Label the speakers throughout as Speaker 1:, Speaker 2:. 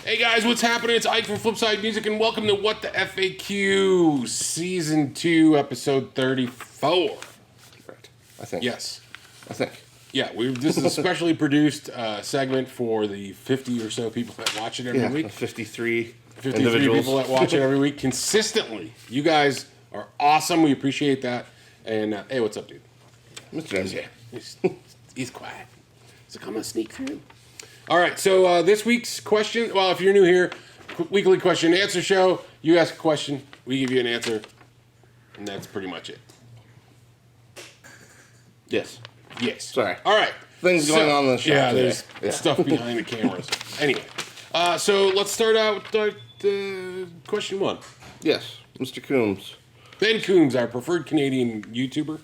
Speaker 1: Hey guys, what's happening? It's Ike from Flipside Music, and welcome to What the F.A.Q. Season 2, Episode 34.
Speaker 2: Right. I think.
Speaker 1: Yes.
Speaker 2: I think.
Speaker 1: Yeah, this is a specially produced segment for the 50 or so people that watch it every week.
Speaker 2: 53
Speaker 1: individuals. People that watch it every week consistently. You guys are awesome. We appreciate that. And hey, what's up, dude?
Speaker 2: Mr. MJ.
Speaker 1: He's quiet. So come on, sneak through. All right, so this week's question, well, if you're new here, weekly question and answer show. You ask a question, we give you an answer, and that's pretty much it.
Speaker 2: Yes.
Speaker 1: Sorry. All right.
Speaker 2: Things going on in the show.
Speaker 1: Yeah, there's stuff behind the cameras. Anyway, so let's start out with question 1.
Speaker 2: Yes, Mr. Coombs.
Speaker 1: Ben Coombs, our preferred Canadian YouTuber.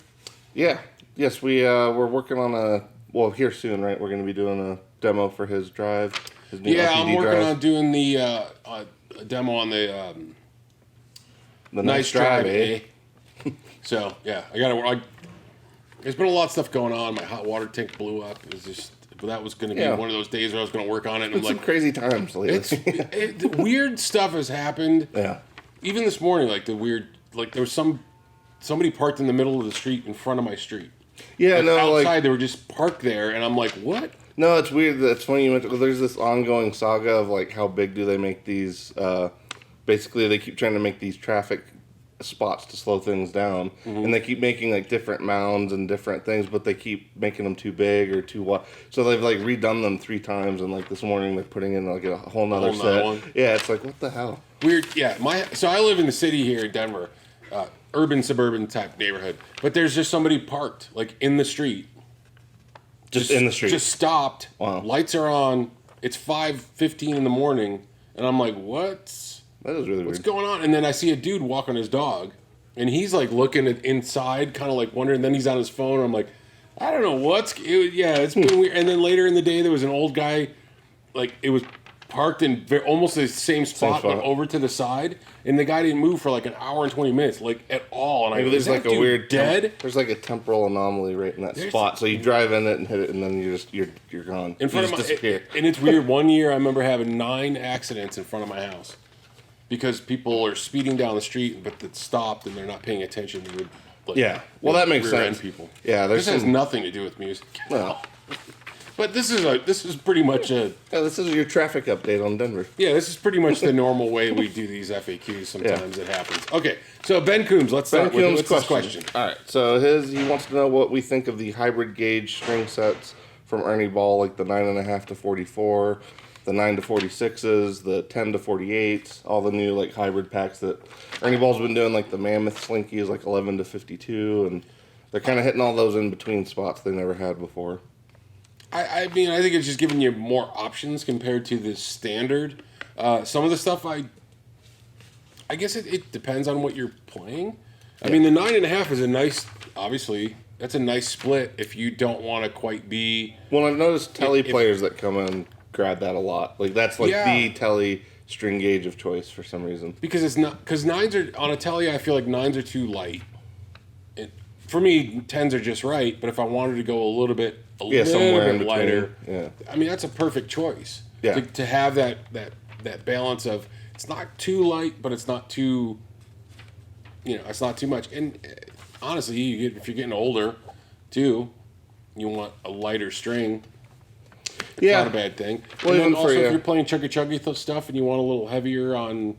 Speaker 2: Yeah. Yes, we're working on here soon, right? We're going to be doing a demo for his drive. His new LPD
Speaker 1: I'm working
Speaker 2: drive.
Speaker 1: on doing the a demo on the nice drive, eh? So yeah, I gotta. There's been a lot of stuff going on. My hot water tank blew up. It was that was going to be one of those days where I was going to work on it. And
Speaker 2: it's some crazy times lately.
Speaker 1: Weird stuff has happened.
Speaker 2: Yeah.
Speaker 1: Even this morning, there was somebody parked in the middle of the street in front of my street.
Speaker 2: Yeah,
Speaker 1: outside they were just parked there, and I'm like, what?
Speaker 2: No, it's weird. That's funny you mentioned. There's this ongoing saga of how big do they make these? Basically, they keep trying to make these traffic spots to slow things down, and they keep making different mounds and different things, but they keep making them too big or too what. So they've redone them 3 times, and this morning they're putting in a whole nother set. One. Yeah, it's what the hell?
Speaker 1: Weird. Yeah, so I live in the city here in Denver, urban suburban type neighborhood, but there's just somebody parked in the street.
Speaker 2: Just in the street.
Speaker 1: Just stopped.
Speaker 2: Wow.
Speaker 1: Lights are on. It's 5:15 in the morning, and I'm like, what?
Speaker 2: That is really weird.
Speaker 1: What's going on? And then I see a dude walk on his dog, and he's looking inside, kind of wondering. Then he's on his phone. And I'm like, I don't know it's been weird. And then later in the day, there was an old guy, it was parked in almost the same spot, but over to the side, and the guy didn't move for an hour and 20 minutes, at all. And
Speaker 2: maybe there's a weird
Speaker 1: dead.
Speaker 2: There's a temporal anomaly right in that spot. So you drive in it and hit it, and then you're gone.
Speaker 1: In front of
Speaker 2: disappear.
Speaker 1: And it's weird. One year, I remember having 9 accidents in front of my house because people are speeding down the street, but it stopped and they're not paying attention. They would,
Speaker 2: that makes sense.
Speaker 1: People.
Speaker 2: Yeah,
Speaker 1: this has nothing to do with music.
Speaker 2: No.
Speaker 1: But this is pretty much
Speaker 2: this is your traffic update on Denver.
Speaker 1: Yeah, this is pretty much the normal way we do these FAQs. Sometimes it happens. Okay, so Ben Coombs, let's start with his question.
Speaker 2: All right, so he wants to know what we think of the hybrid gauge string sets from Ernie Ball, the 9.5 to 44, the 9 to 46s, the 10 to 48s, all the new hybrid packs that Ernie Ball's been doing, the Mammoth Slinky is 11 to 52, and they're kind of hitting all those in between spots they never had before.
Speaker 1: I mean, I think it's just giving you more options compared to the standard. Some of the stuff, I guess it depends on what you're playing. I mean, the 9.5 is obviously, that's a nice split if you don't want to quite be...
Speaker 2: Well, I've noticed telly players that come in grab that a lot. That's the telly string gauge of choice for some reason.
Speaker 1: Because 9s are, on a telly, I feel 9s are too light. For me, 10s are just right, but if I wanted to go a little bit lighter, I mean, that's a perfect choice.
Speaker 2: Yeah.
Speaker 1: To have that balance of, it's not too light, but it's not too, it's not too much. And honestly, if you're getting older, too, you want a lighter string. It's not a bad thing. Well, and then also, if you're playing chuggy stuff and you want a little heavier on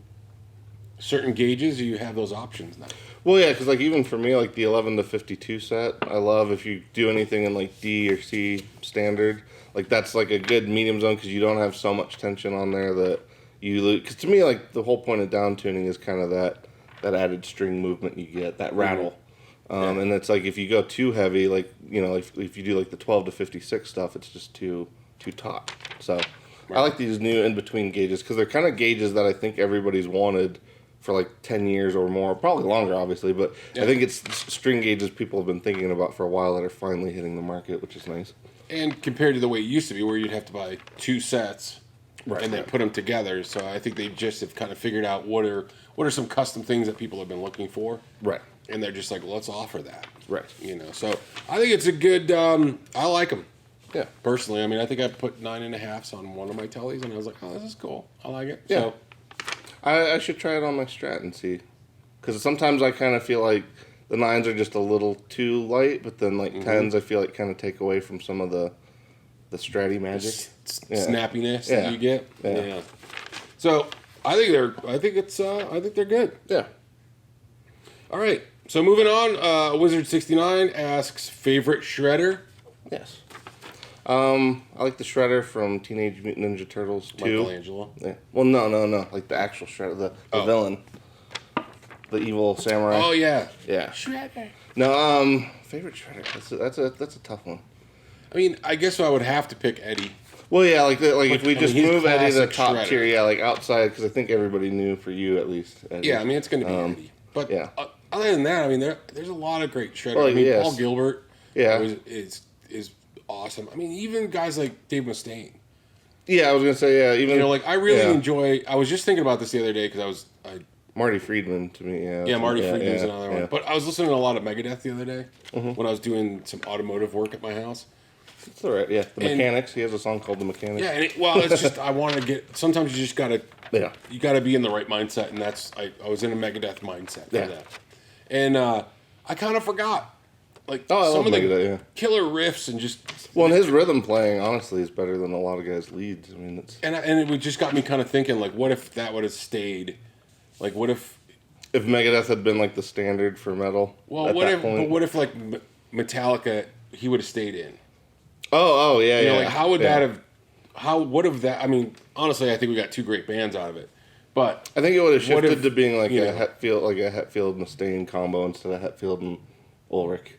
Speaker 1: certain gauges, you have those options now.
Speaker 2: Well, yeah, because even for me, the 11 to 52 set, I love if you do anything in D or C standard. That's a good medium zone because you don't have so much tension on there that you lose. Because to me, the whole point of down tuning is kind of that added string movement you get, that rattle. And it's if you go too heavy, if you do the 12 to 56 stuff, it's just too taut. So I like these new in between gauges because they're kind of gauges that I think everybody's wanted for 10 years or more, probably longer, obviously, but I think it's string gauges people have been thinking about for a while that are finally hitting the market, which is nice.
Speaker 1: And compared to the way it used to be, where you'd have to buy 2 sets and then put them together, so I think they just have kind of figured out what are some custom things that people have been looking for,
Speaker 2: right?
Speaker 1: And they're just let's offer that,
Speaker 2: right?
Speaker 1: So I think it's a good. I like them.
Speaker 2: Yeah.
Speaker 1: Personally, I mean, I think I put 9.5s on one of my tellies, and I was like, oh, this is cool. I like it.
Speaker 2: Yeah.
Speaker 1: So,
Speaker 2: I should try it on my Strat and see. Because sometimes I kind of feel like the 9s are just a little too light, but then like 10s I feel like kind of take away from some of the Stratty magic.
Speaker 1: Snappiness that you get.
Speaker 2: Yeah.
Speaker 1: So I think they're good.
Speaker 2: Yeah.
Speaker 1: All right. So moving on, Wizard69 asks favorite shredder.
Speaker 2: Yes. I like the shredder from Teenage Mutant Ninja Turtles 2.
Speaker 1: Michelangelo.
Speaker 2: Yeah. Well, no. Like the actual shredder, the villain. The evil samurai.
Speaker 1: Oh, yeah.
Speaker 2: Yeah.
Speaker 1: Shredder.
Speaker 2: No, favorite shredder. That's a tough one.
Speaker 1: I mean, I guess I would have to pick Eddie.
Speaker 2: Well, yeah, like if we just
Speaker 1: he's
Speaker 2: move Eddie to the
Speaker 1: classic
Speaker 2: top
Speaker 1: shredder.
Speaker 2: tier, yeah, like outside, because I think everybody knew for you at least. Eddie.
Speaker 1: Yeah, I mean, it's going to be Eddie. But
Speaker 2: yeah.
Speaker 1: Other than that, I mean, there's a lot of great shredders.
Speaker 2: Well,
Speaker 1: I mean,
Speaker 2: yes.
Speaker 1: Paul Gilbert is awesome. I mean, even guys like Dave Mustaine.
Speaker 2: Yeah, I was going to say, yeah, even...
Speaker 1: I really enjoy... I was just thinking about this the other day because
Speaker 2: Marty Friedman, to me, yeah.
Speaker 1: Yeah, Marty Friedman's another one.
Speaker 2: Yeah.
Speaker 1: But I was listening to a lot of Megadeth the other day when I was doing some automotive work at my house.
Speaker 2: It's all right, yeah. The Mechanics, he has a song called The Mechanics.
Speaker 1: Yeah, it's just, I want to get... Sometimes you just got to...
Speaker 2: Yeah.
Speaker 1: You got to be in the right mindset, and that's... I was in a Megadeth mindset for that. And I kind of forgot. Like,
Speaker 2: I
Speaker 1: some
Speaker 2: love
Speaker 1: of the
Speaker 2: Megadeth,
Speaker 1: killer riffs and just...
Speaker 2: Well, and his rhythm playing, honestly, is better than a lot of guys' leads. I mean, it's...
Speaker 1: And it just got me kind of thinking, like, what if that would have stayed? Like, what if...
Speaker 2: If Megadeth had been, like, the standard for metal
Speaker 1: Well,
Speaker 2: at
Speaker 1: what
Speaker 2: that
Speaker 1: if...
Speaker 2: point.
Speaker 1: But what if, like, Metallica, he would have stayed in?
Speaker 2: Oh, yeah,
Speaker 1: You know,
Speaker 2: yeah.
Speaker 1: like, how would that have... How would have that... I mean, honestly, I think we got two great bands out of it. But...
Speaker 2: I think it would have shifted
Speaker 1: if,
Speaker 2: to being, like,
Speaker 1: you
Speaker 2: a
Speaker 1: know,
Speaker 2: Hetfield-Mustaine combo instead of Hetfield and Ulrich.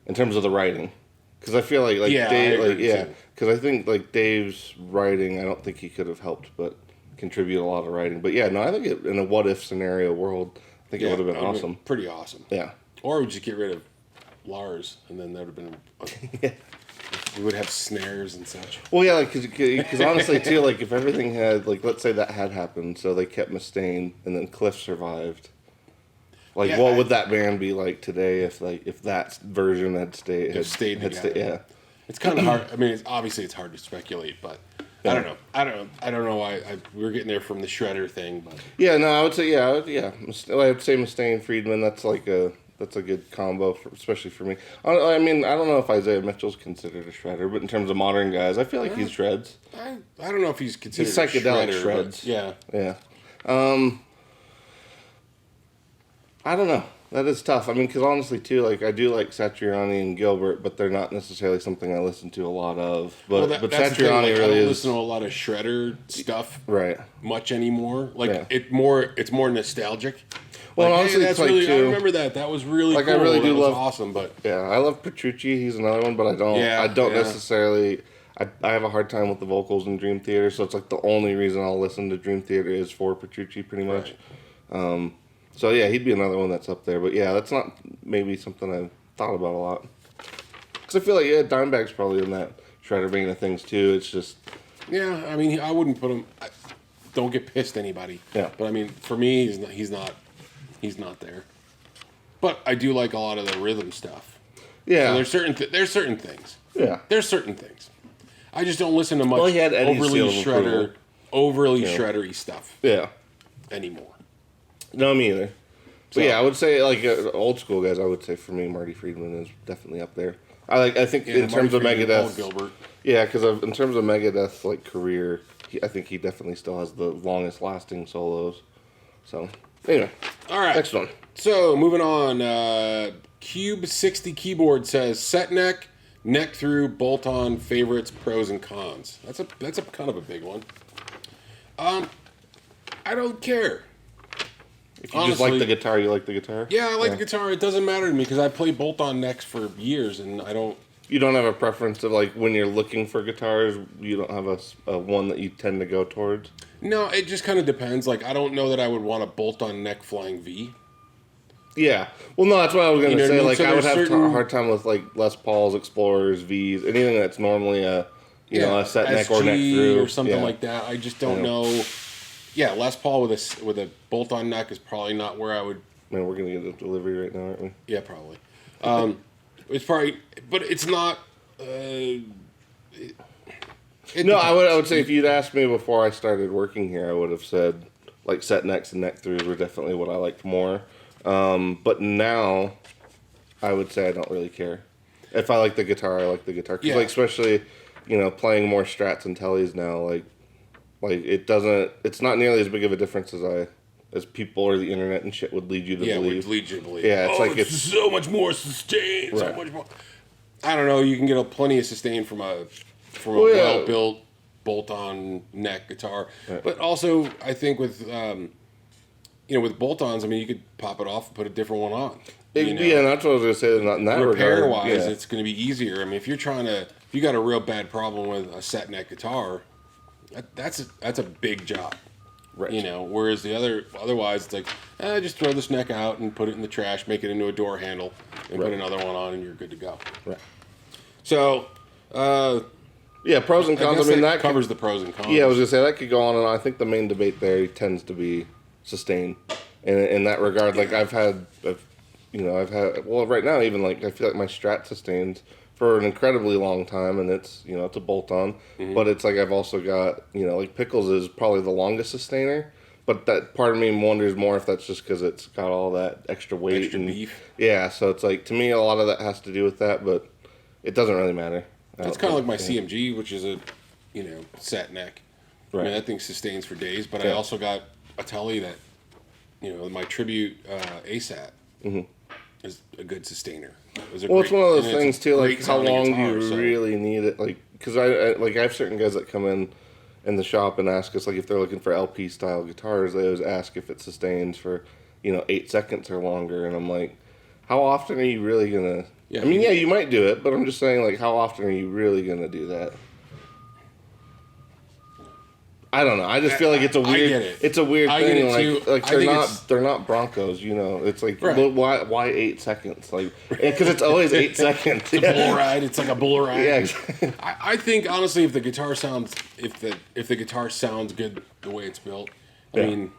Speaker 2: In terms of the writing. Because I feel like Dave... Because I think, like, Dave's writing, I don't think he could have helped but contribute a lot of writing. But, yeah, no, I think in a what-if scenario world... I think it would have been awesome.
Speaker 1: Pretty awesome.
Speaker 2: Yeah.
Speaker 1: Or we just get rid of Lars, and then that would have been... We would have snares and such.
Speaker 2: Well, yeah, because honestly, too, like, if everything had... Like, let's say that had happened, so they kept Mustaine, and then Cliff survived. Like, what would that band be like today if that version had stayed...
Speaker 1: Yeah. It's kind of hard. I mean, it's hard to speculate, but... I don't know. I don't know why we were getting there from the shredder thing, but
Speaker 2: yeah, no, I would say I would say Mustaine Friedman. That's a good combo, especially for me. I mean, I don't know if Isaiah Mitchell's considered a shredder, but in terms of modern guys, I feel like he shreds.
Speaker 1: I don't know if he's considered
Speaker 2: He's psychedelic
Speaker 1: a shredder,
Speaker 2: shreds.
Speaker 1: Yeah.
Speaker 2: I don't know. That is tough. I mean, because honestly, too, like, I do like Satriani and Gilbert, but they're not necessarily something I listen to a lot of. But
Speaker 1: that's
Speaker 2: Satriani really
Speaker 1: I don't
Speaker 2: is...
Speaker 1: listen to a lot of shredder stuff much anymore. Like, it's more nostalgic.
Speaker 2: Well,
Speaker 1: like,
Speaker 2: honestly,
Speaker 1: hey, that's
Speaker 2: it's
Speaker 1: really,
Speaker 2: like,
Speaker 1: I
Speaker 2: too...
Speaker 1: remember that. That was really
Speaker 2: like,
Speaker 1: cool.
Speaker 2: I really do love...
Speaker 1: awesome, but...
Speaker 2: Yeah, I love Petrucci. He's another one, but I don't necessarily... I have a hard time with the vocals in Dream Theater, so it's like the only reason I'll listen to Dream Theater is for Petrucci, pretty much. Right. So, yeah, he'd be another one that's up there. But, yeah, that's not maybe something I've thought about a lot. Because I feel like, Dimebag's probably in that shredder vein of things, too. It's just...
Speaker 1: Yeah, I mean, I wouldn't put him... Don't get pissed, anybody.
Speaker 2: Yeah.
Speaker 1: But, I mean, for me, he's not there. But I do like a lot of the rhythm stuff.
Speaker 2: Yeah.
Speaker 1: So there's certain things.
Speaker 2: Yeah.
Speaker 1: There's certain things. I just don't listen to much
Speaker 2: he had Eddie's
Speaker 1: overly shreddery stuff.
Speaker 2: Yeah.
Speaker 1: Anymore.
Speaker 2: No, me either. But I would say, like, old school guys, I would say for me, Marty Friedman is definitely up there. I think in terms of Megadeth...
Speaker 1: Paul Gilbert.
Speaker 2: Yeah, because in terms of Megadeth's, like, career, I think he definitely still has the longest lasting solos. So, anyway.
Speaker 1: All right.
Speaker 2: Next one.
Speaker 1: So, moving on. Cube 60 Keyboard says, set neck through, bolt on, favorites, pros and cons. That's a kind of a big one. I don't care.
Speaker 2: If you just like the guitar, you like the guitar?
Speaker 1: Yeah, I like the guitar. It doesn't matter to me because I play bolt-on necks for years, and I don't...
Speaker 2: You don't have a preference of, like, when you're looking for guitars, you don't have a one that you tend to go towards?
Speaker 1: No, it just kind of depends. Like, I don't know that I would want a bolt-on neck Flying V.
Speaker 2: Yeah. Well, no, that's what I was going to say. Like,
Speaker 1: So
Speaker 2: I would have
Speaker 1: certain...
Speaker 2: a hard time with, like, Les Pauls, Explorers, Vs, anything that's normally a set neck
Speaker 1: SG
Speaker 2: or neck through.
Speaker 1: Or something like that. I just don't know... Yeah, Les Paul with a bolt-on neck is probably not where I would...
Speaker 2: Man, we're going to get a delivery right now, aren't we?
Speaker 1: Yeah, probably. It's probably... But it's not...
Speaker 2: No, I would say if you'd asked me before I started working here, I would have said like set necks and neck throughs were definitely what I liked more. But now, I would say I don't really care. If I like the guitar, I like the guitar. Because like especially, playing more strats and tellies now, like it doesn't. It's not nearly as big of a difference as people or the internet and shit would lead you to believe.
Speaker 1: Would lead you to believe.
Speaker 2: Yeah, it's
Speaker 1: so much more sustained. Right. So much more. I don't know. You can get plenty of sustain from a well-built bolt-on neck guitar, but also I think with with bolt-ons, I mean, you could pop it off and put a different one on.
Speaker 2: Yeah, that's what I was gonna say. In that
Speaker 1: repair-wise, it's going to be easier. I mean, if you got a real bad problem with a set neck guitar, that's a big job. Right. Whereas otherwise it's like, just throw this neck out and put it in the trash, make it into a door handle, and put another one on, and you're good to go.
Speaker 2: Right.
Speaker 1: So,
Speaker 2: pros and cons. I mean, that
Speaker 1: covers the pros and cons.
Speaker 2: Yeah, I was gonna say that could go on and on. I think the main debate there tends to be sustain, and in that regard, like I've had right now even like I feel like my Strat sustains for an incredibly long time, and it's it's a bolt-on, but it's like I've also got like Pickles is probably the longest sustainer, but that part of me wonders more if that's just because it's got all that extra weight and
Speaker 1: beef.
Speaker 2: Yeah, so it's like to me a lot of that has to do with that, but it doesn't really matter.
Speaker 1: That's kind of like my CMG, which is a set neck. Right. I mean that thing sustains for days, but I also got a telly that my Tribute ASAT is a good sustainer.
Speaker 2: It's one of those things too, like how long do you really need it? Like, because I have certain guys that come in the shop and ask us like if they're looking for LP style guitars, they always ask if it sustains for 8 seconds or longer, and I'm like, how often are you really gonna? I mean, you might do it, but I'm just saying like how often are you really gonna do that? I don't know. I just feel like it's a weird. I get it. It's a weird thing. Like they're not Broncos. It's like why 8 seconds? Like because it's always 8 seconds.
Speaker 1: It's a bull ride. It's like a bull ride.
Speaker 2: Yeah. Exactly.
Speaker 1: I think honestly, if the guitar sounds good the way it's built, I mean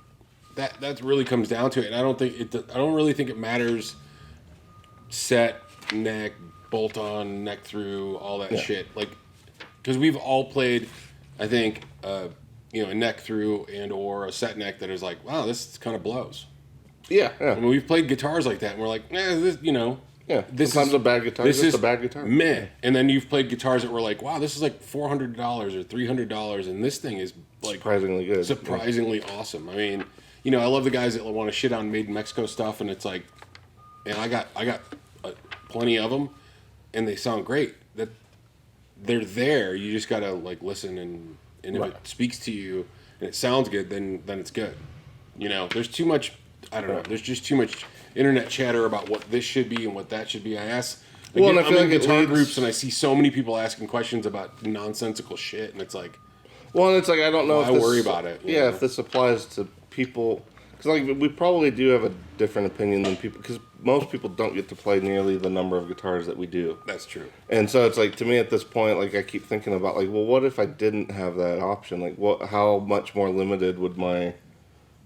Speaker 1: that really comes down to it. And I don't really think it matters. Set neck, bolt on, neck through, all that shit. Like because we've all played, I think. A neck through and or a set neck that is like, wow, this kind of blows.
Speaker 2: Yeah.
Speaker 1: I mean, we've played guitars like that, and we're like, this,
Speaker 2: Yeah,
Speaker 1: this
Speaker 2: sometimes
Speaker 1: is
Speaker 2: a bad guitar. This is a bad guitar.
Speaker 1: Meh. And then you've played guitars that were like, wow, this is like $400 or $300, and this thing is like
Speaker 2: surprisingly good,
Speaker 1: surprisingly awesome. I mean, I love the guys that want to shit on Made in Mexico stuff, and it's like, and I got plenty of them, and they sound great. That they're there. You just gotta like listen and if it speaks to you and it sounds good, then it's good. There's too much. I don't know. There's just too much internet chatter about what this should be and what that should be. I'm in guitar groups and I see so many people asking questions about nonsensical shit, and it's like,
Speaker 2: I don't know.
Speaker 1: I worry about it.
Speaker 2: Yeah, if this applies to people, because like we probably do have a different opinion than people, because most people don't get to play nearly the number of guitars that we do.
Speaker 1: That's true.
Speaker 2: And so it's like, to me at this point, like I keep thinking about like, well, what if I didn't have that option? Like, how much more limited would my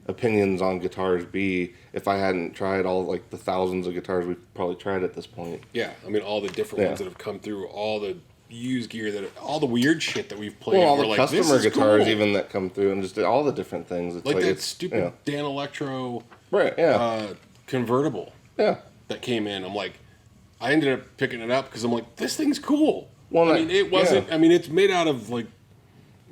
Speaker 2: opinions on guitars be if I hadn't tried all like the thousands of guitars we've probably tried at this point?
Speaker 1: Yeah, I mean all the different ones that have come through, all the used gear all the weird shit that we've played.
Speaker 2: Well, all the customer guitars even that come through, and just all the different things. It's
Speaker 1: like that stupid Dan Electro convertible.
Speaker 2: Yeah.
Speaker 1: That came in. I'm like, I ended up picking it up because I'm like, this thing's cool.
Speaker 2: Well,
Speaker 1: I mean, it wasn't. I mean, it's made out of like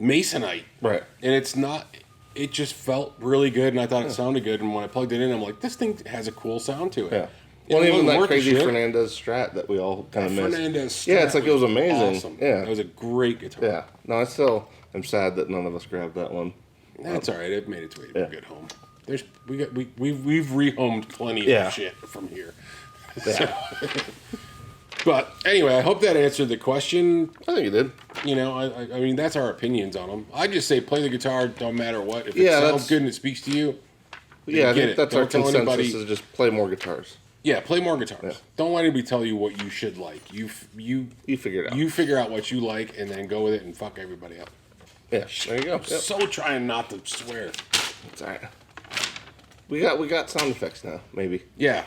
Speaker 1: masonite,
Speaker 2: right?
Speaker 1: And it's not. It just felt really good, and I thought it sounded good. And when I plugged it in, I'm like, this thing has a cool sound to it.
Speaker 2: Yeah. Well, even that crazy Fernandez Strat that we all kind of missed.
Speaker 1: Fernandez Strat.
Speaker 2: Yeah, it's like it was amazing.
Speaker 1: Awesome.
Speaker 2: Yeah,
Speaker 1: it was a great guitar.
Speaker 2: Yeah. No, I still am sad that none of us grabbed that one.
Speaker 1: That's all right. It made its way to a good home. We've rehomed plenty of shit from here. Yeah. But anyway, I hope that answered the question.
Speaker 2: I think it did.
Speaker 1: I mean, that's our opinions on them. I just say play the guitar, don't matter what. If it sounds good and it speaks to you,
Speaker 2: I think that's our consensus is just play more guitars.
Speaker 1: Yeah, play more guitars. Yeah. Don't let anybody tell you what you should like. You
Speaker 2: figure it out.
Speaker 1: You figure out what you like and then go with it and fuck everybody up.
Speaker 2: Yeah, there you go.
Speaker 1: I'm so trying not to swear.
Speaker 2: It's all right. We got sound effects now, maybe.
Speaker 1: Yeah.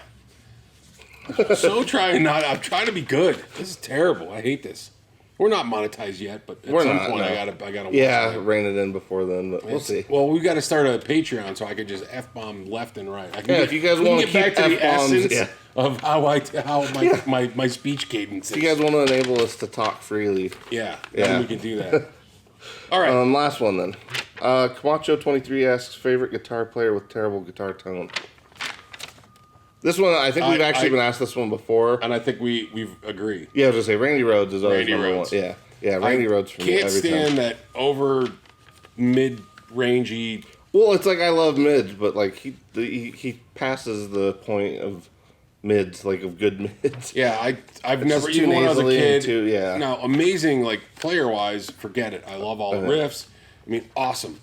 Speaker 1: I'm trying not. I'm trying to be good. This is terrible. I hate this. We're not monetized yet, but at
Speaker 2: We're
Speaker 1: some
Speaker 2: not,
Speaker 1: point
Speaker 2: no.
Speaker 1: I gotta watch
Speaker 2: Yeah, rein it in before then, but we'll see.
Speaker 1: Well, we got to start a Patreon so I could just f-bomb left and right.
Speaker 2: If you guys want to
Speaker 1: get back
Speaker 2: keep
Speaker 1: to the
Speaker 2: F-bombs,
Speaker 1: essence of how my speech cadence is.
Speaker 2: If you guys want to enable us to talk freely,
Speaker 1: then we can do that. All right.
Speaker 2: Last one then. Camacho23 asks, favorite guitar player with terrible guitar tone. This one, I think we've actually been asked this one before.
Speaker 1: And I think we've agreed.
Speaker 2: Yeah, I was going to say, Randy Rhoads is always number one. Yeah, Randy Rhoads for me every time.
Speaker 1: Can't stand that over mid-rangey.
Speaker 2: Well, it's like I love mids, but like he passes the point of mids, like of good mids.
Speaker 1: Yeah, I've never, even when I was a kid. Now, amazing, like player-wise, forget it. I love all the riffs. I mean, awesome.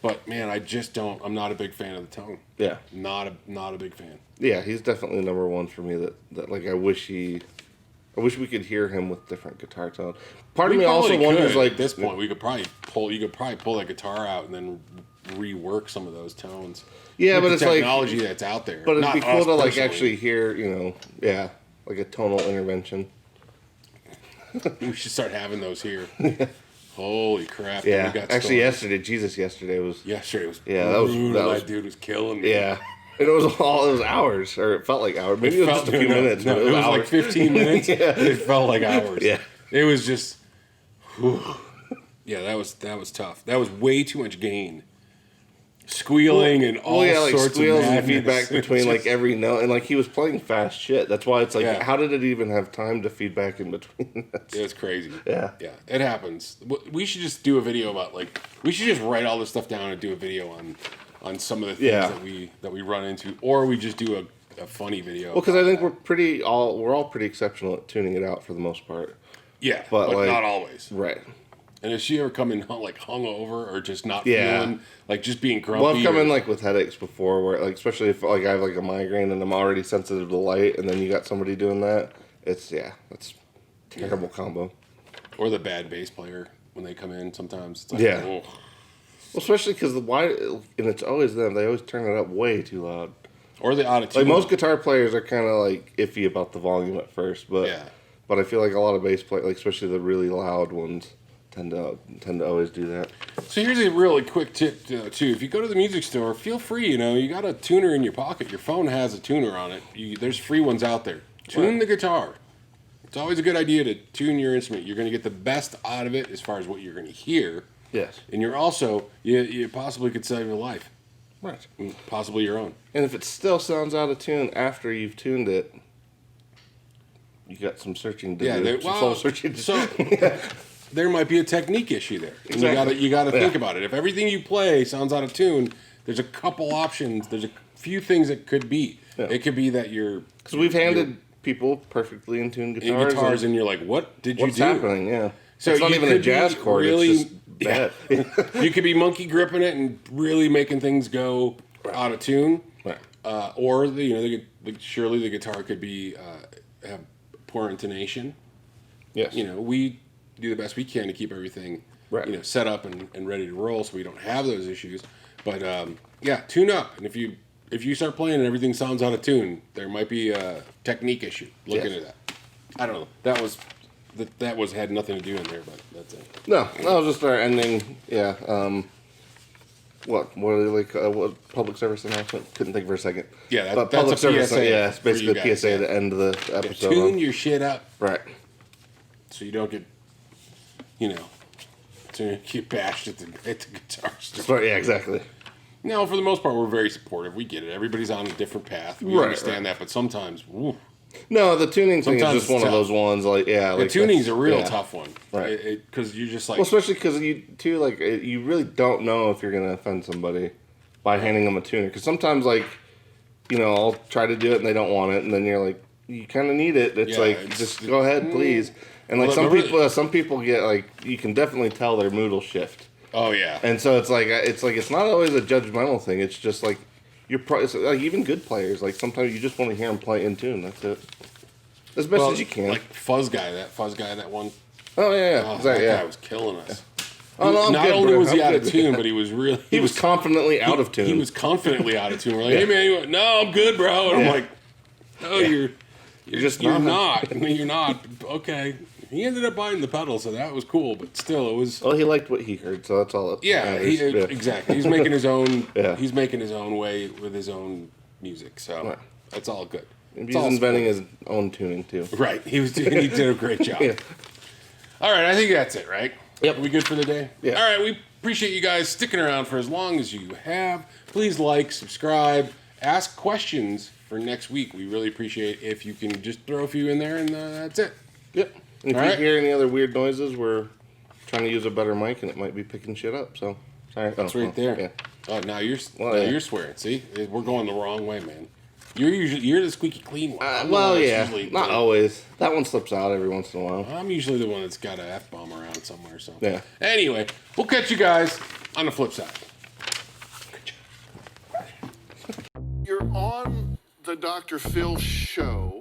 Speaker 1: But man, I'm not a big fan of the tone.
Speaker 2: Yeah.
Speaker 1: Not a big fan.
Speaker 2: Yeah, he's definitely number one for me. That like I wish we could hear him with different guitar tone. Part of me also wonders, like,
Speaker 1: at this point, you could probably pull that guitar out and then rework some of those tones.
Speaker 2: Yeah, but
Speaker 1: the
Speaker 2: it's like
Speaker 1: technology that's out there.
Speaker 2: But it'd be cool to like actually hear, like a tonal intervention.
Speaker 1: We should start having those here. Holy crap!
Speaker 2: Yeah, actually, yesterday was.
Speaker 1: Yesterday was.
Speaker 2: Yeah,
Speaker 1: that dude was killing me.
Speaker 2: Yeah. And it was hours, or it felt like hours. Maybe it was just a few minutes.
Speaker 1: No, it was like 15 minutes. It felt like hours.
Speaker 2: Yeah.
Speaker 1: It was just, yeah, that was tough. That was way too much gain. Squealing and all sorts
Speaker 2: squeals
Speaker 1: of
Speaker 2: and feedback between like every note, and like he was playing fast shit. That's why it's like, how did it even have time to feedback in between?
Speaker 1: It was crazy.
Speaker 2: Yeah,
Speaker 1: it happens. We should just do a video about we should just write all this stuff down and do a video on some of the things that we run into, or we just do a funny video.
Speaker 2: Well, because I think we're all pretty exceptional at tuning it out for the most part.
Speaker 1: Yeah, but like, not always.
Speaker 2: Right.
Speaker 1: And if she ever come in like hungover or just not feeling, like just being grumpy.
Speaker 2: Well, I've come in like with headaches before, where like especially if like I have like a migraine and I'm already sensitive to light, and then you got somebody doing that. That's terrible combo.
Speaker 1: Or the bad bass player when they come in sometimes. It's like,
Speaker 2: Well, especially because and it's always them. They always turn it up way too loud.
Speaker 1: Or the auto-tune.
Speaker 2: Like most guitar players are kind of like iffy about the volume at first, but I feel like a lot of bass players, like especially the really loud ones, tend to always do that.
Speaker 1: So here's a really quick tip too. If you go to the music store, feel free. You got a tuner in your pocket. Your phone has a tuner on it. There's free ones out there. Tune the guitar. It's always a good idea to tune your instrument. You're going to get the best out of it as far as what you're going to hear.
Speaker 2: Yes.
Speaker 1: And you're also you possibly could save your life.
Speaker 2: Right.
Speaker 1: Possibly your own.
Speaker 2: And if it still sounds out of tune after you've tuned it, you got some searching to do. Soul searching to do.
Speaker 1: There might be a technique issue there. Exactly. You got to think about it. If everything you play sounds out of tune, there's a couple options. There's a few things it could be. Yeah. It could be that because
Speaker 2: we've handed people perfectly in tune guitars,
Speaker 1: and you're like, what did you do?
Speaker 2: What's happening? Yeah.
Speaker 1: So
Speaker 2: it's not even a jazz chord. Really, it's just bad.
Speaker 1: You could be monkey gripping it and really making things go out of tune.
Speaker 2: Right.
Speaker 1: Or surely the guitar could be have poor intonation.
Speaker 2: Yes.
Speaker 1: We do the best we can to keep everything set up and ready to roll, so we don't have those issues. But tune up, and if you start playing and everything sounds out of tune, there might be a technique issue. Look into that. I don't know. That had nothing to do in there, but that's it.
Speaker 2: No, that was just our ending. Yeah. What public service announcement? Couldn't think for a second.
Speaker 1: Yeah,
Speaker 2: that's
Speaker 1: public service.
Speaker 2: PSA. Yeah, it's basically a PSA at the end of the episode.
Speaker 1: Tune your shit up.
Speaker 2: Right.
Speaker 1: So you don't get, to get bashed at the guitar store.
Speaker 2: Yeah, exactly.
Speaker 1: No, for the most part, we're very supportive. We get it. Everybody's on a different path. We understand that, but sometimes,
Speaker 2: no, the tuning thing is just one of those ones. The
Speaker 1: tuning's a real tough one,
Speaker 2: right?
Speaker 1: Because you're just like,
Speaker 2: especially because you really don't know if you're gonna offend somebody by handing them a tuner. Because sometimes I'll try to do it and they don't want it, and then you're like, you kind of need it. It's just go ahead, please. And some people get you can definitely tell their mood will shift.
Speaker 1: Oh yeah.
Speaker 2: And so it's not always a judgmental thing. It's just even good players. Sometimes you just want to hear them play in tune. That's it. As best as you can.
Speaker 1: Like Fuzz guy, that one.
Speaker 2: Oh yeah, exactly.
Speaker 1: That guy was killing us.
Speaker 2: Oh,
Speaker 1: not only was he out of tune, but he was really
Speaker 2: he was confidently out of tune.
Speaker 1: He was confidently out of tune. We're like, hey man, no, I'm good, bro. And I'm like, You're not. You're not. Okay. He ended up buying the pedal, so that was cool. But still, it was.
Speaker 2: Well, he liked what he heard, so that's all.
Speaker 1: Exactly. He's making his own.
Speaker 2: Yeah.
Speaker 1: He's making his own way with his own music, so
Speaker 2: Right.
Speaker 1: that's all good.
Speaker 2: He's inventing his own tuning too.
Speaker 1: Right. He did a great job.
Speaker 2: Yeah.
Speaker 1: All right. I think that's it. Right.
Speaker 2: Yep.
Speaker 1: Are we good for the day?
Speaker 2: Yeah.
Speaker 1: All right. We appreciate you guys sticking around for as long as you have. Please like, subscribe, ask questions for next week. We really appreciate if you can just throw a few in there, and that's it.
Speaker 2: Yep. And if you hear any other weird noises, we're trying to use a better mic, and it might be picking shit up. So, sorry.
Speaker 1: That's right there.
Speaker 2: Yeah.
Speaker 1: Oh, now you're swearing. See, we're going the wrong way, man. You're the squeaky clean one.
Speaker 2: Not always. That one slips out every once in a while.
Speaker 1: I'm usually the one that's got an F-bomb around somewhere. So
Speaker 2: yeah.
Speaker 1: Anyway, we'll catch you guys on the flip side.
Speaker 3: You're on the Dr. Phil show.